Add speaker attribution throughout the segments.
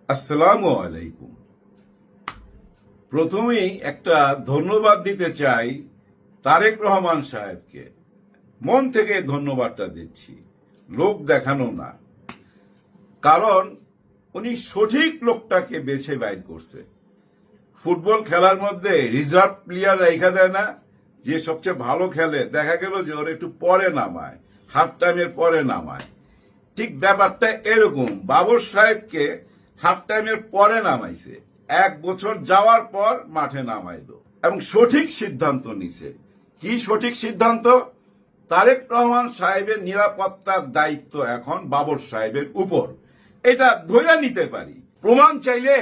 Speaker 1: আসসালামু আলাইকুম। প্রথমেই একটা ধন্যবাদ দিতে চাই তারেক রহমান সাহেবকে। মন থেকে ধন্যবাদটা দিচ্ছি, লোক দেখানো না। কারণ উনি সঠিক লোকটাকে বেছে বাইর করছে। ফুটবল খেলার মধ্যে রিজার্ভ প্লেয়ার রেখা দেয় না, যে সবচেয়ে ভালো খেলে দেখা গেল যে ওর একটু পরে নামায়, হাফ টাইমের পরে নামায়। ঠিক ব্যাপারটা এরকম, বাবর সাহেবকে হাফ টাইমের পরে নামাইছে, 1 বছর যাওয়ার পর মাঠে নামাইলো এবং সঠিক সিদ্ধান্ত নিছে। কি সঠিক সিদ্ধান্ত? তারেক রহমান সাহেবের নিরাপত্তার দায়িত্ব এখন বাবর সাহেবের উপর। এটা ধরে নিতে পারি, প্রমাণ চাইলে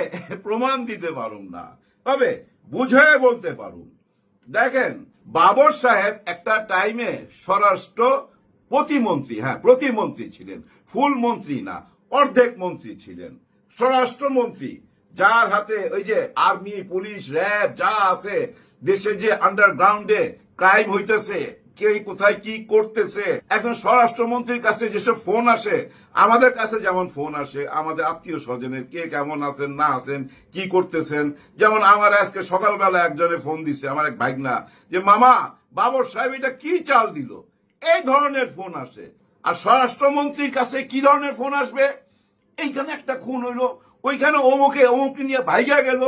Speaker 1: প্রমাণ দিতে পারুন না, তবে বুঝায় বলতে পারুন। দেখেন, বাবর সাহেব একটা টাইমে স্বরাষ্ট্র প্রতিমন্ত্রী, প্রতিমন্ত্রী ছিলেন, ফুল মন্ত্রী না, অর্ধেক মন্ত্রী ছিলেন, স্বরাষ্ট্রমন্ত্রী, যার হাতে ওই যে আর্মি, পুলিশ, র্যাব যা আছে, দেশে যে আন্ডারগ্রাউন্ডে ক্রাইম হইতেছে, কে কোথায় কি করতেছে, এখন স্বরাষ্ট্রমন্ত্রীর কাছে যেসব ফোন আসে, আমাদের কাছে যেমন ফোন আসে আমাদের আত্মীয় স্বজনের, কে কেমন আছেন না আছেন, কি করতেছেন। যেমন আমার আজকে সকালবেলা একজনে ফোন দিছে, আমার এক ভাইগনা, যে মামা বাবর সাহেব এটা কি চাল দিল, এই ধরনের ফোন আসে। আর স্বরাষ্ট্রমন্ত্রীর কাছে কি ধরনের ফোন আসবে? এইখানে একটা খুন হইলো, ওইখানে অমুকে নিয়ে ভাইগা গেল,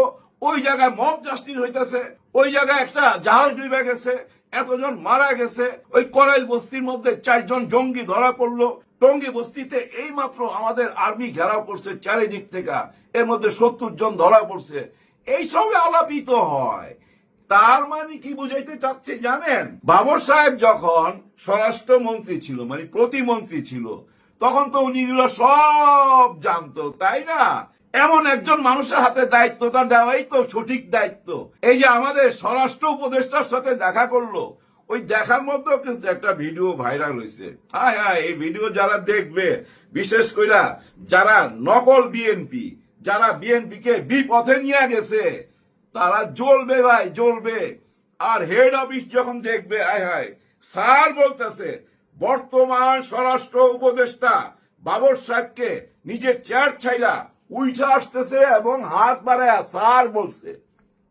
Speaker 1: ওই জায়গায় মব জাস্টিস হইতেছে, ওই জায়গায় একটা জাহাজ ডুবে গেছে, এতজন মারা গেছে, ওই করাইল বস্তির মধ্যে 4 জন জঙ্গি ধরা পড়লো, টঙ্গী বস্তিতে এই মাত্র আমাদের আর্মি ঘেরাও করছে চারিদিক থেকে, এর মধ্যে 70 জন ধরা পড়ছে। এইসবে আলাপিত হয়। তার মানে কি বুঝাইতে চাচ্ছে জানেন? বাবর সাহেব যখন স্বরাষ্ট্রমন্ত্রী ছিল, মানে প্রতিমন্ত্রী ছিল, তখন তো উনি এগুলো সব জানতো, তাই না? এমন একজন মানুষের হাতে দায়িত্বটা দেওয়াই তো সঠিক দায়িত্ব। এই যে আমাদের স্বরাষ্ট্র উপদেষ্টার সাথে দেখা করলো, ওই দেখার মধ্যেও কিন্তু একটা ভিডিও ভাইরাল হয়েছে। এই ভিডিও যারা দেখবে, বিশেষ করে যারা নকল বিএনপি, যারা বিএনপি কে বিপথে নিয়ে গেছে, তারা জ্বলবে ভাই, জ্বলবে। আর হেড অফিস যখন দেখবে, স্যার বলতেছে বর্তমান স্বরাষ্ট্র উপদেষ্টা বাবর সাহেবকে নিজের চেয়ার ছাইলা উঠে আসতেছে এবং হাত বাড়ায় স্যার বলছে।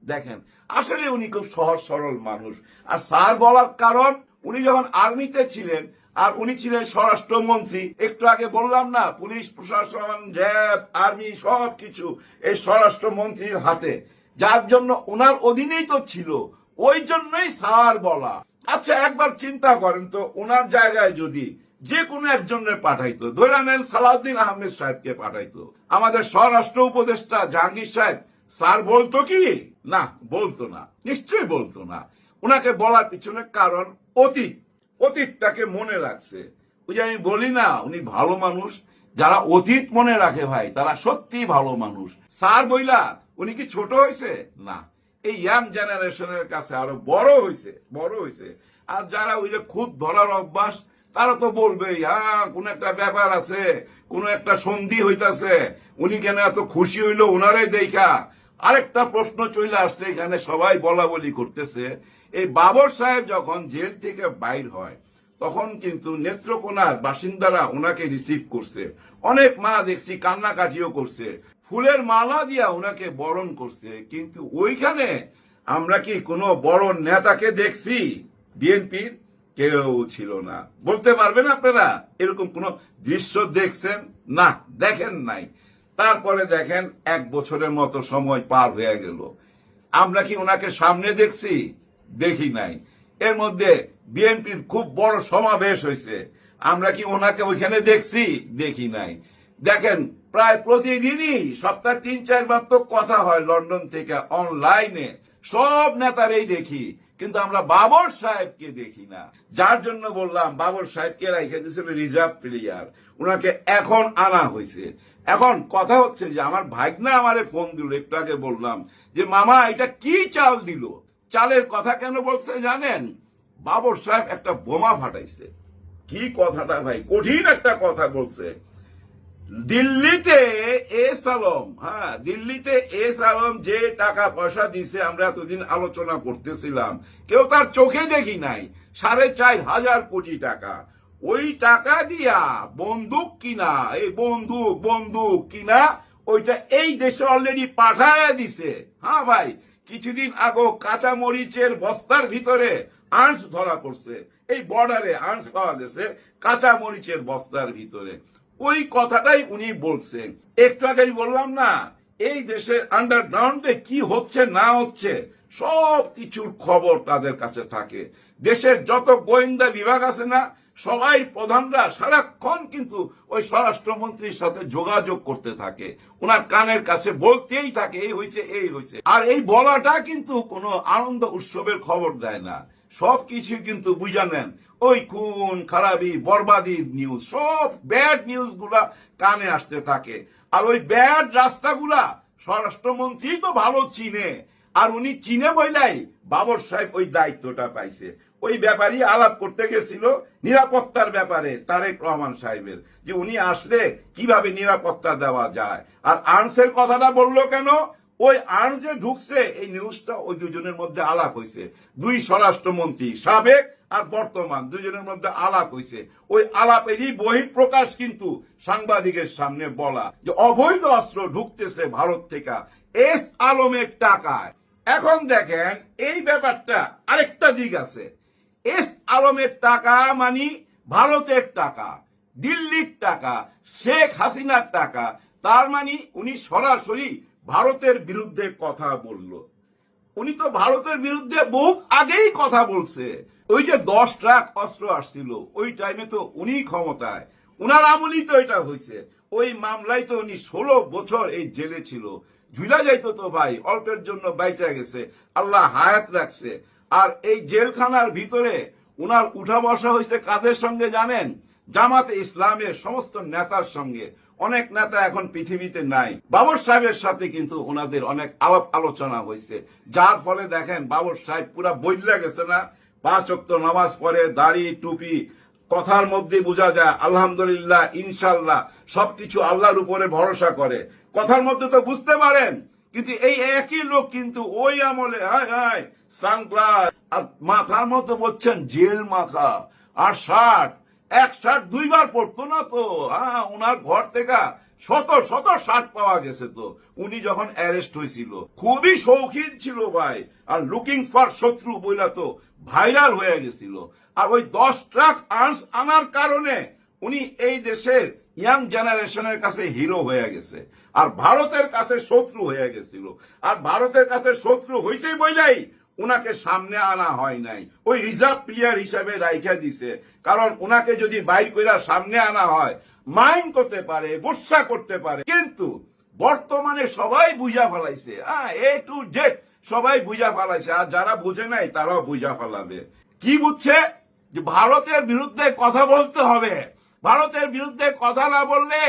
Speaker 1: দেখেন, আসলে উনি খুব সহজ সরল মানুষ। আর স্যার বলার কারণ, উনি যখন আর্মিতে ছিলেন আর উনি ছিলেন স্বরাষ্ট্রমন্ত্রী, একটু আগে বললাম না, পুলিশ প্রশাসন, র্যাব, আর্মি সবকিছু এই স্বরাষ্ট্রমন্ত্রীর হাতে, যার জন্য ওনার অধীনেই তো ছিল, ওই জন্যই স্যার বলা। আচ্ছা, একবার চিন্তা করেন তো, ওনার জায়গায় যদি যে কোনো একজনের পাঠাইতো, ধরে নেন সালাউদ্দিন আহমেদ সাহেবকে পাঠাইতো, আমাদের স্বরাষ্ট্র উপদেষ্টা জাহাঙ্গীর সাহেব, স্যার বলতো কি? না, বলতো না, নিশ্চয়ই বলতো না। ওনাকে বলার পিছনে কারণ অতীতটাকে মনে রাখছে। ওই যে আমি বলি না, উনি ভালো মানুষ। যারা অতীত মনে রাখে ভাই, তারা সত্যি ভালো মানুষ। স্যার বইলা উনি কি ছোট হয়েছে? না, এই ইয়াং জেনারেশনের কাছে আরো বড় হয়েছে। আর যারা ওই যে খুদ ধরার অভ্যাস, তারা তো বলবে কোন একটা ব্যাপার আছে, কোন একটা সন্ধি হইতাছে, উনি কেন এত খুশি হইলো ওনারাই দেখা। আরেকটা প্রশ্ন চলে আসছে, এখানে সবাই বলা বলি করতেছে, এই বাবর সাহেব যখন জেল থেকে বাইর হয়, তখন কিন্তু নেত্রকোনার বাসিন্দারা ওনাকে রিসিভ করছে। অনেক মা দেখছি কান্নাকাটিও করছে, ফুলের মালা দিয়া ওনাকে বরণ করছে। কিন্তু ওইখানে আমরা কি কোনো বড় নেতাকে দেখছি? বিএনপির কেউ ছিল না। বলতে পারবেন আপনারা এরকম কোন দৃশ্য দেখছেন? না, দেখেন নাই। তারপরে দেখেন, 1 বছরের মতো সময় পার হয়ে গেল, আমরা কি ওনাকে সামনে দেখছি? দেখি নাই। এর মধ্যে বিএনপির খুব বড় সমাবেশ হয়েছে, আমরা কি ওনাকে ওইখানে দেখছি? দেখি নাই। দেখেন, প্রায় প্রতিদিনই সপ্তাহে 3-4 বার তো কথা হয় লন্ডন থেকে অনলাইনে, সব নেতারেই দেখি, কিন্তু আমরা বাবর সাহেবকে দেখি না। যার জন্য বললাম, বাবর সাহেবকে রেখে দিয়েছিল রিজার্ভ প্লেয়ার, ওনাকে এখন আনা হয়েছে। এখন কথা হচ্ছে যে আমার ভাইগনা আমারে ফোন দিল, একটু আগে বললাম যে মামা এটা কি চাল দিল। চালের কথা কেন বলছে জানেন? বাবর সাহেব একটা বোমা ফাটাইছে। কি কথাটা ভাই, কঠিন একটা কথা বলছে। দিল্লিতে এস আলম যে টাকা পয়সা দিছে, আমরা এতদিন আলোচনা করতেছিলাম, কেউ তার চোখে দেখি নাই, 4,500 কোটি টাকা। ওই টাকা দিয়া বন্দুক কিনা, এই বন্দুক কিনা ওইটা এই দেশে অলরেডি পাঠায় দিছে। হ্যাঁ ভাই, কিছুদিন আগে কাঁচা মরিচের বস্তার ভিতরে আঁশ ধরা পড়ছে, এই বর্ডারে আঁশ পাওয়া গেছে কাঁচা মরিচের বস্তার ভিতরে। ওই কথাটাই উনি বলছেন। একটু আগেই বললাম না, এই দেশের আন্ডারগ্রাউন্ডে কি হচ্ছে না হচ্ছে সব কিছুর খবর তাদের কাছে থাকে। দেশের যত গোয়েন্দা বিভাগ আছে না, সবাই প্রধানরা সারাক্ষণ কিন্তু ওই স্বরাষ্ট্রমন্ত্রীর সাথে যোগাযোগ করতে থাকে, ওনার কানের কাছে বলতেই থাকে এই হয়েছে এই হয়েছে। আর এই বলাটা কিন্তু কোনো আনন্দ উৎসবের খবর দেয় না, সবকিছু কিন্তু বুঝা নেন ওই খুন খারাপি বরবাদির নিউজ, সব ব্যাড নিউজ গুলা কানে আসতে থাকে। আর ওই ব্যাড রাস্তাগুলা স্বরাষ্ট্রমন্ত্রী তো ভালো চিনে, আর উনি চিনে বইলাই বাবর সাহেব ওই দায়িত্বটা পাইছে। ওই ব্যাপারই আলাপ করতে গেছিল নিরাপত্তার ব্যাপারে তারেক রহমান সাহেবের, যে উনি আসলে কিভাবে নিরাপত্তা দেওয়া যায়। আর আর্মসের কথাটা বললো কেন? ওই আর্ম যে ঢুকছে এই নিউজটা ওই দুজনের মধ্যে আলাপ হয়েছে, দুই স্বরাষ্ট্রমন্ত্রী সাবেক আর বর্তমান দুজনের মধ্যে আলাপ হয়েছে। ওই আলাপেরই বহিঃপ্রকাশ কিন্তু সাংবাদিকের সামনে বলা যে অবৈধ অস্ত্র ঢুকতেছে ভারত থেকে এস আলমের টাকায়। এখন দেখেন এই ব্যাপারটা আরেকটা দিক আছে। এস আলমের টাকা মানে ভারতের টাকা, দিল্লির টাকা, শেখ হাসিনার টাকা। তার মানে উনি সরাসরি ভারতের বিরুদ্ধে কথা বলল। উনি তো ভারতের বিরুদ্ধে বহু আগেই কথা বলছে। ওই যে 10 ট্রাক অস্ত্র আসছিল ওই টাইমে তো উনি ক্ষমতায়, উনার আমলই তো এটা হয়েছে। ওই মামলায় তো উনি 16 বছর এই জেলে ছিল, ঝুলা যাইতো তো ভাই, অল্পের জন্য বাইচা গেছে, আল্লাহ হায়াত রাখছে। আর এই জেলখানার ভিতরে উনার উঠা বসা হয়েছে কাদের সঙ্গে জানেন? জামাতে ইসলামের সমস্ত নেতার সঙ্গে। অনেক নেতা এখন পৃথিবীতে নাই, বাবর সাহেবের সাথে কিন্তু ওনাদের অনেক আলাপ আলোচনা হয়েছে, যার ফলে দেখেন বাবর সাহেব পুরা বদলে গেছে না। 5 ওয়াক্ত নামাজ পড়ে, দাড়ি টুপি, কথার মধ্যে বোঝা যায় আলহামদুলিল্লাহ ইনশাল্লাহ, সবকিছু আল্লাহর উপরে ভরসা করে, কথার মধ্যে তো বুঝতে পারেন। কিন্তু এই একই লোক কিন্তু ওই আমলে হায় হায় সানগ্লাস আর মাথার মতো বলছেন জেল মাখা, আর এক শার্ট 2 বার পড়তো না তো। হ্যাঁ, ওনার ঘর থেকে শত শত শার্ট পাওয়া গেছে তো উনি যখন অ্যারেস্ট হয়েছিল। খুবই শৌখিন ছিল ভাই, আর লুকিং ফর শত্রু বইলা তো ভাইরাল হয়ে গেছিল। আর ওই 10 ট্রাক আর্মস আনার কারণে উনি এই দেশের ইয়াং জেনারেশনের কাছে হিরো হয়ে গেছে, আর ভারতের কাছে শত্রু হয়ে গেছিল। আর ভারতের কাছে শত্রু হয়েছে বইলাই উনাকে সামনে আনা হয় নাই, ওই রিজার্ভ প্লেয়ার হিসাবে রাইখা দিছে। কারণ উনাকে যদি বাইর কইরা সামনে আনা হয় মাইন্ড করতে পারে, গুসা করতে পারে। কিন্তু বর্তমানে সবাই বুঝা ফেলাইছে, এ টু জেড সবাই বুঝা ফেলাইছে। আর যারা বুঝে নাই তারাও বুঝা ফেলাবে। কি বুঝছে? যে ভারতের বিরুদ্ধে কথা বলতে হবে, ভারতের বিরুদ্ধে কথা না বললে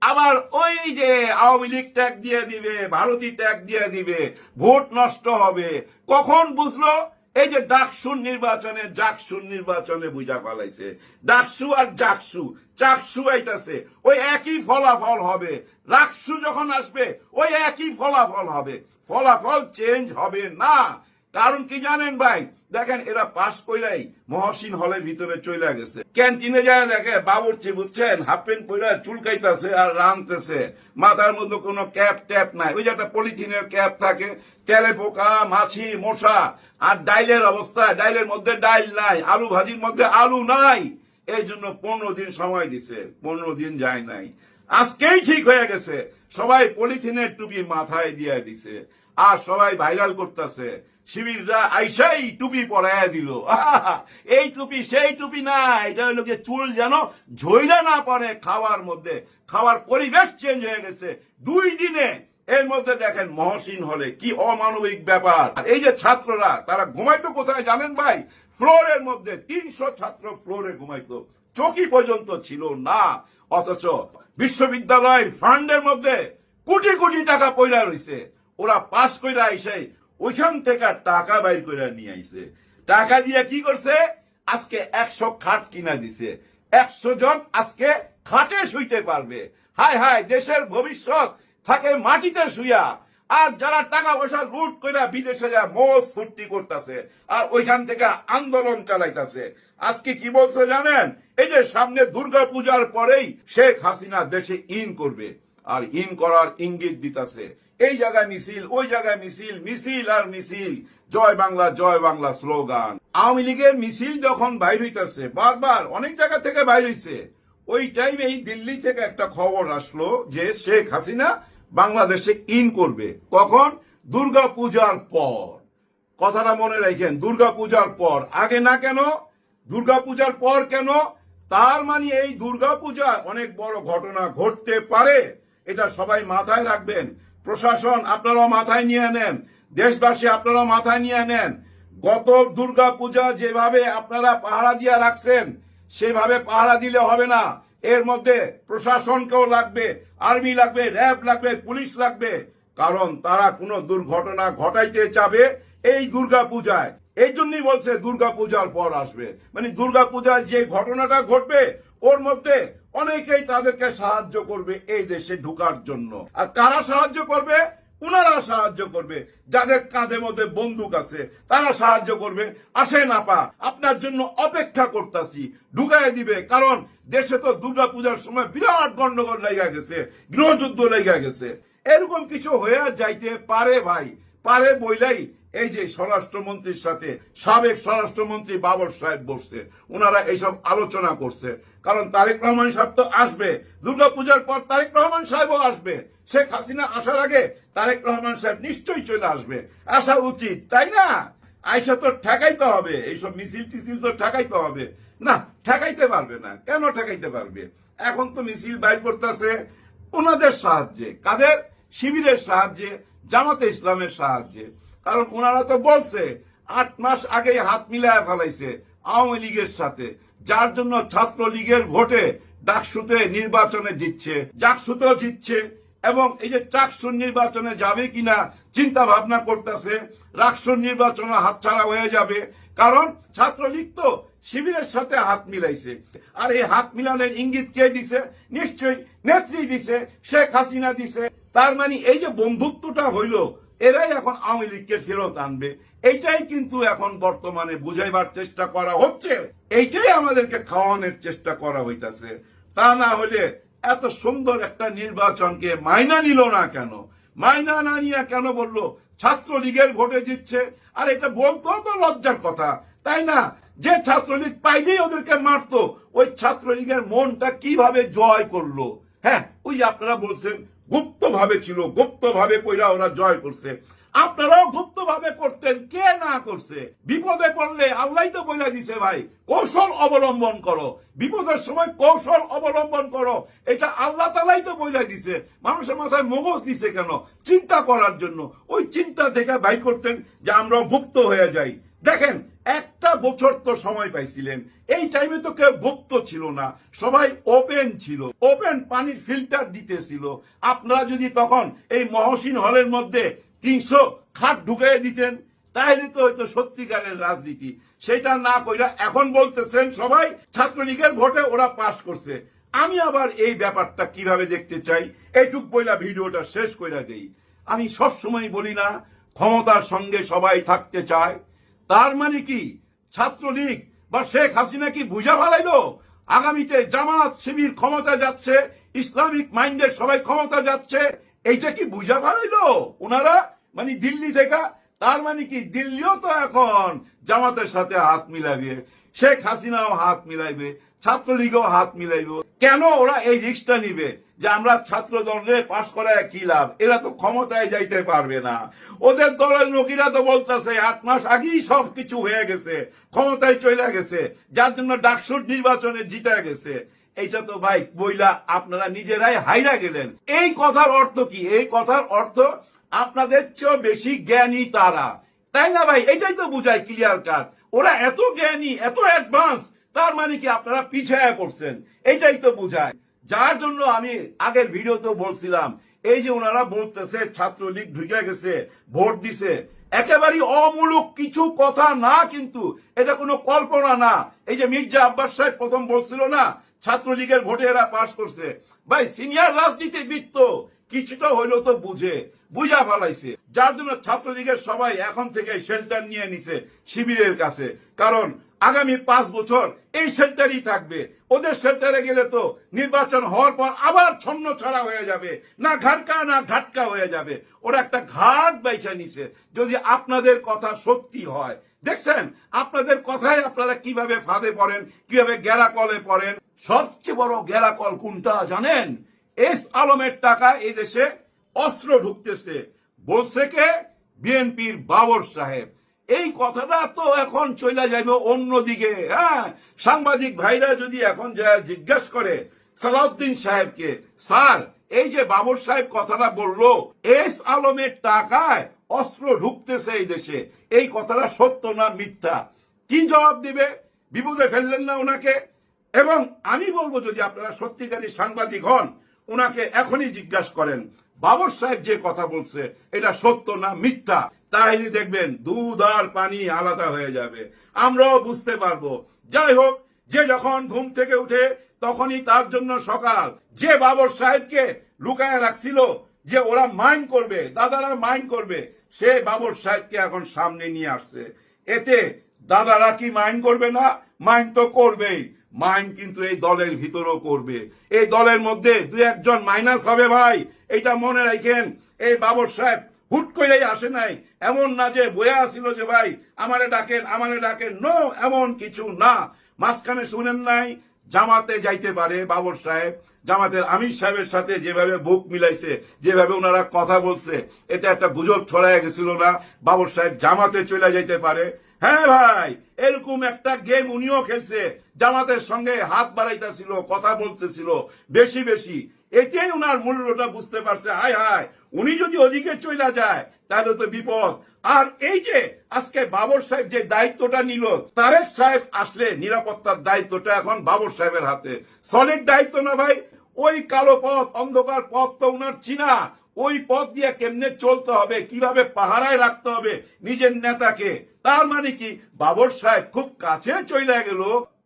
Speaker 1: আবার ওই যে আওয়ামী লীগ ট্যাগ দিয়ে দিবে, ভারতী ট্যাগ দিয়ে দিবে, ভোট নষ্ট হবে। কখন বুঝলো? এই যে ডাকসুর নির্বাচনে জাকসুর নির্বাচনে বুঝা ফেলাইছে। ডাকসু আর জাকসু চাকসু আইতাছে, ওই একই ফলাফল হবে। রাকসু যখন আসবে ওই একই ফলাফল হবে, ফলাফল চেঞ্জ হবে না। কারণ কি জানেন ভাই? দেখেন এরা পাশ কইরাই মহসিন হলের ভিতরে চলে গেছে, ক্যান্টিনে যায় দেখে বাবুর্চি বুঝছেন হাফ প্যান্ট পরে চুলকাইতেছে আর রানতেছে, মাথার মধ্যে কোনো ক্যাপ ট্যাপ নাই, ওই যে একটা পলিথিনের ক্যাপ থাকে, তেলে পোকা মাছি মশা। আর ডাইলের অবস্থা, ডাইলের মধ্যে ডাইল নাই, আলু ভাজির মধ্যে আলু নাই। এই জন্য 15 দিন সময় দিছে, 15 দিন যায় নাই, আজকেই ঠিক হয়ে গেছে। সবাই পলিথিনের টুপি মাথায় দিয়ে দিছে, আর সবাই ভাইরাল করতেছে। শিবিররা আইসাই টুপি পরাইয়া দিল। এই টুপি সেই টুপি না, এটা হলো যে চুল যেন ঝইরা না পড়ে খাওয়ার মধ্যে। খাওয়ার পরিবেশ চেঞ্জ হয়ে গেছে 2 দিনে। এর মধ্যে দেখেন মহসিন হলে কি অমানবিক ব্যাপার। এই যে ছাত্ররা তারা ঘুমাইতো কোথায় জানেন ভাই? ফ্লোরের মধ্যে। 300 ছাত্র ফ্লোরে ঘুমাইতো, চৌকি পর্যন্ত ছিল না। অথচ বিশ্ববিদ্যালয়ের ফান্ডের মধ্যে কোটি কোটি টাকা পয়লা রয়েছে, ওরা পাস কইরা আইসাই ওইখান থেকে টাকা বাইর করে নিয়ে আইছে। টাকা দিয়ে কি করছে? আজকে 100 খাট কিনা দিছে, 100 জন আজকে খাটে শুইতে পারবে। হায় হায়, দেশের ভবিষ্যৎ থাকে মাটিতে শুইয়া। আর যারা টাকা পয়সা লুট করে বিদেশে যা মোজ ফুর্তি করতেছে আর ওইখান থেকে আন্দোলন চালাইতেছে। আজকে কি বলছে জানেন? এই যে সামনে দুর্গা পূজার পরেই শেখ হাসিনা দেশে ইন করবে, আর ইন করার ইঙ্গিত দিতেছে। এই জায়গায় মিছিল, ওই জায়গায় মিছিল, মিছিল আর মিছিল, জয় বাংলা স্লোগান। আওয়ামী লীগের মিছিল যখন বাইর হইতেছে, বারবার অনেক জায়গা থেকে বাইর হইছে, ওই টাইমেই দিল্লি থেকে একটা খবর আসলো যে শেখ হাসিনা বাংলাদেশে ইন করবে। কখন? দুর্গা পূজার পর। কথাটা মনে রাখেন, দুর্গা পূজার পর, আগে না কেন? দুর্গা পূজার পর কেন? তার মানে এই দুর্গা পূজা অনেক বড় ঘটনা ঘটতে পারে, এটা সবাই মাথায় রাখবেন। প্রশাসন আপনারাও মাথায় নিয়ে নেন, দেশবাসী আপনারাও মাথায় নিয়ে নেন। গত দুর্গা পূজা যেভাবে আপনারা পাহারা দিয়ে রাখছেন, সেভাবে পাহারা দিলে হবে না। এর মধ্যে প্রশাসনকেও লাগবে, আর্মি লাগবে, র্যাব লাগবে, পুলিশ লাগবে, কারণ তারা কোনো দুর্ঘটনা ঘটাইতে চাবে এই দুর্গা পূজায়। এই জন্যই বলছে দুর্গা পূজার পর আসবে, মানে দুর্গা পূজার যে ঘটনাটা ঘটবে ওর মধ্যে অনেকেই তাদেরকে সাহায্য করবে এই দেশে ঢুকার জন্য। আর কারা সাহায্য করবে? উনারা সাহায্য করবে, যাদের কাঁধে মধ্যে বন্দুক আছে তারা সাহায্য করবে। আসেন আপা, আপনার জন্য অপেক্ষা করতেছি, ঢুকাই দিবে। কারণ দেশে তো দুর্গা পূজার সময় বিরাট গন্ডগোল লেগে গেছে, গৃহযুদ্ধ লেগে গেছে। এরকম কিছু হয়ে যাইতে পারে ভাই, পারে বইলাই এই যে স্বরাষ্ট্রমন্ত্রীর সাথে সাবেক স্বরাষ্ট্রমন্ত্রী বাবর সাহেব বসছে, ওনারা এইসব আলোচনা করছে। কারণ তারেক রহমান সাহেব তো আসবে, দুর্গাপূজার পর তারেক রহমান সাহেবও আসবে। শেখ হাসিনা আসার আগে তারেক রহমান সাহেব নিশ্চয়ই চলে আসবে, আসা উচিত, তাই না? আইসা তো ঠেকাইতে হবে, এইসব মিছিল টিছিল তো ঠেকাইতে হবে না। ঠেকাইতে পারবে না, কেন ঠেকাইতে পারবে? এখন তো মিছিল বাইর করতেছে ওনাদের সাহায্যে। কাদের? শিবিরের সাহায্যে, জামাতে ইসলামের সাহায্যে। কারণ ওনারা তো বলছে 8 মাস আগে হাত মিলায় ফেলাইছে আওয়ামী লীগের সাথে, যার জন্য ছাত্র লীগের ভোটে ডাকসুতে নির্বাচনে জিতছে, জাকসুতেও জিতছে, এবং এই যে চাকসুর নির্বাচনে যাবে কিনা চিন্তা ভাবনা করতেছে। রাকসুর নির্বাচনে হাতছাড়া হয়ে যাবে, কারণ ছাত্রলীগ তো শিবিরের সাথে হাত মিলাইছে। আর এই হাত মিলানোর ইঙ্গিত কে দিছে? নিশ্চয়ই নেত্রী দিছে, শেখ হাসিনা দিছে। তার মানে এই যে বন্ধুত্বটা হইল, এরাই এখন আওয়ামী লীগকে ফেরত আনবে। এইটাই কিন্তু এখন বর্তমানে বুঝাইবার চেষ্টা করা হচ্ছে, এইটাই আমাদেরকে খাওয়ানোর চেষ্টা করা হইতাছে। তা না হলে এত সুন্দর একটা নির্বাচনকে মাইনা নিল না কেন? মাইনা না নিয়ে কেন বললো ছাত্রলীগের ভোটে জিতছে? আর এটা বলতো তো লজ্জার কথা, তাই না? যে ছাত্রলীগ পাইলেই ওদেরকে মারতো, ওই ছাত্রলীগের মনটা কিভাবে জয় করলো? হ্যাঁ, ওই আপনারা বলছেন গুপ্ত ভাবে ছিল, গুপ্ত ভাবে কইরা ওরা জয় করছে। আপনারাও গুপ্ত ভাবে করতেন, কে না করছে? বিপদে পড়লে আল্লাহ তো বলে দিছে ভাই, কৌশল অবলম্বন করো, বিপদের সময় কৌশল অবলম্বন করো, এটা আল্লাহ তাআলাই তো বলে দিছে। মানুষের মাথায় মগজ দিছে কেন? চিন্তা করার জন্য। ওই চিন্তা থেকে বাইর করতেন যে আমরা গুপ্ত হয়ে যাই। দেখেন, একটা বছর তো সময় পাইছিলেন, এই টাইমে তো কেউ গুপ্ত ছিল না, সবাই ওপেন ছিল, ওপেন পানির ফিল্টার দিতেছিল। আপনারা যদি তখন এই মহসিন হলের মধ্যে 300 খাট ঢুকাই দিতেন, তাহলে তো হয়তো সত্যিকারের রাজনীতি। সেটা না কইরা এখন বলতেছেন সবাই ছাত্রলীগের ভোটে ওরা পাশ করছে। আমি আবার এই ব্যাপারটা কিভাবে দেখতে চাই, এইটুক বইলা ভিডিওটা শেষ কইরা দেই। আমি সব সময় বলি না ক্ষমতার সঙ্গে সবাই থাকতে চায়? তার মানে কি ছাত্রলীগ বা শেখ হাসিনা কি বুঝা ফেলাইলো আগামীতে জামাত শিবির ক্ষমতা যাচ্ছে, ইসলামিক মাইন্ডের সবাই ক্ষমতা যাচ্ছে? এইটা কি বুঝা ফেলাইলো ওনারা, মানে দিল্লি থেকে? তার মানে কি দিল্লিও তো এখন জামাতের সাথে হাত মিলাবে, শেখ হাসিনাও হাত মিলাইবে, ছাত্রলীগও হাত মিলাইবে। কেন ওরা এই রিস্কটা নিবে যে আমরা ছাত্র দলের পাশ করায় কি লাভ? এরা তো ক্ষমতায় যাইতে পারবে না। ওদের দলের লোকেরা তো বলতেছে 8 মাস আগেই সব কিছু হয়ে গেছে, ক্ষমতায় চলে গেছে, যার জন্য ডাকসুর নির্বাচনে জিতে গেছে। এইটা তো ভাই বইলা আপনারা নিজেরাই হাইরা গেলেন। এই কথার অর্থ কি? এই কথার অর্থ আপনাদের চেয়েও বেশি জ্ঞানী তারা, তাই না ভাই? এটাই তো বুঝায় ক্লিয়ার কাট। ওরা এত জ্ঞানী, এত অ্যাডভান্স, তার মানে কি আপনারা পিছায়া পড়ছেন, এইটাই তো বুঝায়। যার জন্য আমি আগের ভিডিওতে বলছিলাম, এই যে ওনারা বলতেছে ছাত্রলীগ ঢুকে গেছে, ভোট দিছে, একেবারেই অমূলক কিছু কথা না, কিন্তু এটা কোনো কল্পনা না। এই যে মির্জা আব্বাস সাহেব প্রথম বলছিল না ছাত্রলীগের ভোটে এরা পাশ করছে, ভাই সিনিয়র রাজনীতিবিদ তো কিছুটা হইলো তো বুঝা ফেলাইছে। যার জন্য ছাত্রলীগের সবাই এখন থেকে শেল্টার নিয়ে নিছে শিবিরের কাছে। কারণ আগামী 5 বছর এই শেল্টারই থাকবে। ওদের শেল্টারে গেলে তো নির্বাচন হওয়ার পর আবার ছন্ন ছড়া হয়ে যাবে, না ঘাটকা না ঘাটকা হয়ে যাবে। ওরা একটা ঘাট বাইছা নিছে। যদি আপনাদের কথা সত্যি হয়, দেখছেন আপনাদের কথায় আপনারা কিভাবে ফাঁদে পড়েন, কিভাবে গেরাকলে পড়েন। সবচেয়ে বড় গেরাকল কোনটা জানেন? এস আলমের টাকা এই দেশে অস্ত্র ঢুকতেছে, বলছে কে? বিএনপির বাবর সাহেব। এই কথাটা তো এখন চলে যাবে অন্যদিকে। হ্যাঁ, সাংবাদিক ভাইরা যদি এখন যা জিজ্ঞাসা করে সালাউদ্দিন সাহেবকে, স্যার এই যে বাবর সাহেব কথাটা বললো এস আলমের টাকায় অস্ত্র ঢুকতেছে এই দেশে, এই কথাটা সত্য না মিথ্যা, কি জবাব দিবে? বিপদে ফেললেন না ওনাকে? এবং আমি বলবো যদি আপনারা সত্যিকারী সাংবাদিক হন, ওনাকে এখনই জিজ্ঞাসা করেন বাবর সাহেব যে কথা বলছে এটা সত্য না মিথ্যা। তাইলে দেখবেন দুধ আর পানি আলাদা হয়ে যাবে, আমরাও বুঝতে পারবো। যাই হোক, যে যখন ঘুম থেকে উঠে তখনই তার জন্য সকাল। যে বাবর সাহেবকে লুকায় রাখছিল যে ওরা মাইন্ড করবে, দাদারা মাইন্ড করবে, সে বাবর সাহেবকে এখন সামনে নিয়ে আসছে। এতে দাদারা কি মাইন্ড করবে না? মাইন্ড তো করবেই। মাইন্ড কিন্তু এই দলের ভিতরও করবে। এই দলের মধ্যে 2-1 মাইনাস হবে ভাই, এটা মনে রাখেন। এই বাবর সাহেব হুট করেই আসে নাই, এমন না যে বয়ে আসিল যে ভাই আমারে ডাকেন আমারে ডাকেন, নো, এমন কিছু না। মাঝখানে শুনেন নাই জামাতে যাইতে পারে বাবর সাহেব, জামাতের আমির সাহেবের সাথে যেভাবে বুক মিলাইছে, যেভাবে ওনারা কথা বলছে, এটা একটা গুজব ছড়ায় গেছিল না বাবর সাহেব জামাতে চলে যাইতে পারে? হ্যাঁ ভাই, এরকম একটা গেম উনিও খেলছে, জামাতের সঙ্গে হাত বাড়াইতেছিল, কথা বলতেছিল বেশি বেশি। এতেই উনার মূল্যটা বুঝতে পারছে, হায় হায় উনি যদি ওদিকে চলে যায় তাহলে তো বিপদ। আর এই যে আজকে বাবর সাহেব যে দায়িত্বটা নিল, তারেক সাহেব আসলে নিরাপত্তার দায়িত্বটা এখন বাবর সাহেবের হাতে। সলিড দায়িত্ব না ভাই, ওই কালো পথ অন্ধকার পথ তো উনার চিনা, ওই পথ দিয়ে কেমনে চলতে হবে, কিভাবে পাহারায় রাখতে হবে নিজের নেতাকে। তার মানে কি বাবর সাহেব খুব কাছে চলে গেল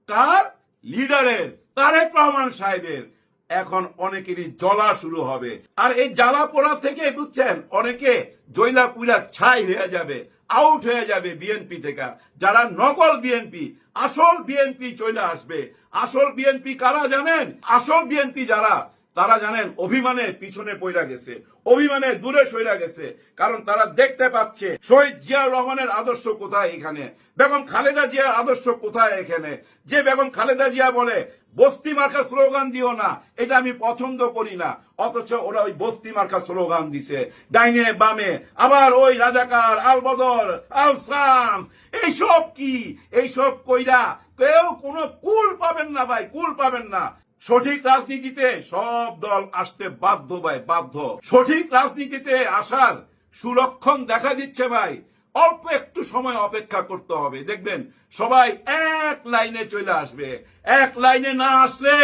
Speaker 1: কার? লিডারের, তারেক রহমান সাহেবের। এখন অনেকেরই জ্বলা শুরু হবে, আর এই জ্বালা পোড়া থেকে বুঝছেন অনেকে জয়লা পুইলা ছাই হয়ে যাবে, আউট হয়ে যাবে বিএনপি থেকে। যারা নকল বিএনপি, আসল বিএনপি চলে আসবে। আসল বিএনপি কারা জানেন? আসল বিএনপি যারা, তারা জানেন অভিমানে পিছনে পড়া গেছে, অভিমানে দূরে সইরা গেছে। কারণ তারা দেখতে পাচ্ছে শহীদ জিয়াউর রহমানের আদর্শ কোথায় এখানে, বেগম খালেদা জিয়ার আদর্শ কোথায় এখানে। যে বেগম খালেদা জিয়া বলে বস্তি মার্কা স্লোগান দিও না, এটা আমি পছন্দ করি না, অথচ ওরা ওই বস্তি মার্কা স্লোগান দিছে ডাইনে বামে। আবার ওই রাজাকার, আল বদর, আল শামস, এইসব কি? এইসব কইরা কেউ কোনো কুল পাবেন না ভাই, কুল পাবেন না। সঠিক রাজনীতিতে সব দল আসতে বাধ্য ভাই, বাধ্য। সঠিক রাজনীতিতে আসার সুলক্ষণ দেখা দিচ্ছে ভাই। অল্প একটু সময় অপেক্ষা করতে হবে, দেখবেন সবাই এক লাইনে চলে আসবে। এক লাইনে না আসলে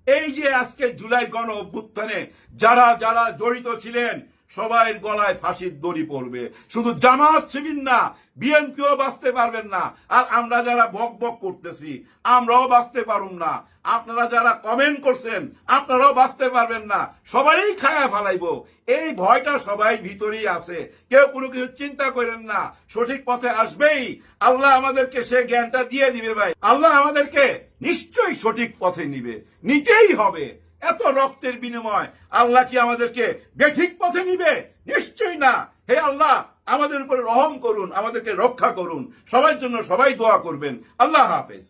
Speaker 1: এই যে আজকে জুলাই গণ অভ্যুত্থানে যারা যারা জড়িত ছিলেন সবাই গলায় ফাঁসির দড়ি পড়বে। শুধু জামাত শিবির না, বিএনপিও বাঁচতে পারবেন না। আর আমরা যারা বক বক করতেছি আমরাও বাঁচতে পারুম না। আপনারা যারা কমেন্ট করছেন আপনারাও বাঁচতে পারবেন না, সবারই খায়া ফেলাইবো। এই ভয়টা সবাই ভিতরেই আছে, কেউ কোনো কিছু চিন্তা করেন না, সঠিক পথে আসবেই। আল্লাহ আমাদেরকে সে জ্ঞানটা দিয়ে দিবে ভাই। আল্লাহ আমাদেরকে নিশ্চয়ই সঠিক পথে নিবে, নিতেই হবে। এত রক্তের বিনিময় আল্লাহ কি আমাদেরকে বেঠিক পথে নিবে? নিশ্চয়ই না। হে আল্লাহ আমাদের উপরে রহম করুন, আমাদেরকে রক্ষা করুন। সবার জন্য সবাই দোয়া করবেন। আল্লাহ হাফেজ।